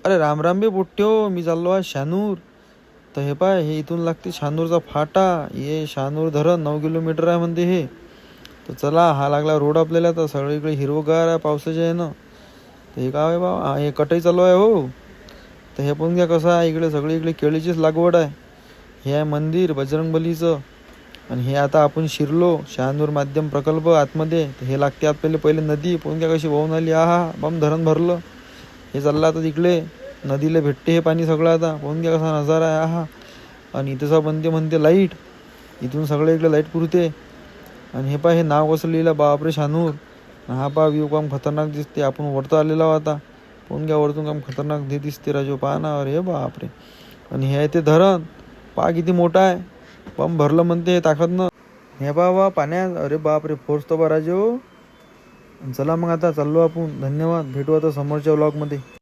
अरे राम राम बे पोट्ट्यो, मी चाललो आहे शानूर. तर हे पाय, हे इथून लागते शानूरचा फाटा. हे शानूर धरण 9 किलोमीटर आहे म्हणते हे. तर चला, हा लागला रोड आपल्याला. तर सगळीकडे हिरवगार आहे पावसाच्या यानं. तर हे काय आहे बा, हे कटाई चालू आहे हो. तर हे पण घ्या कसं आहे, इकडे सगळीकडे केळीचीच लागवड आहे. हे आहे मंदिर बजरंगबलीचं. आणि हे आता आपण शिरलो शहानूर माध्यम प्रकल्प आतमध्ये. तर हे लागते आपल्याला पहिले नदी. पण काय कशी वाहून आली, बम धरण भरलं. हे चाललं आता तिकडे नदीला भेटते हे पाणी सगळं आता. पाहून घ्या कसा नजारा आहे आणि इथं बनते म्हणते लाईट. इथून सगळं इकडे लाईट पुरते. आणि हे पहा, हे नाव कसं लिहिलं, बापरे शानूर. हा पहा, व्ह्यू काम खतरनाक दिसते. आपण वरतं आलेलो आहोत आता. पाहून घ्या वरतून काम खतरनाक दिसते राजू, पहा ना. अरे बापरे. आणि हे आहे ते धरण, पहा किती मोठं आहे. पंप भरलं म्हणते हे ताकदनं. हे पहा पाण्यात. अरे बापरे, फोर्स तो बा राजू. चला मग आता चाललो आपण. धन्यवाद, भेटू आता समोरच्या व्लॉगमध्ये.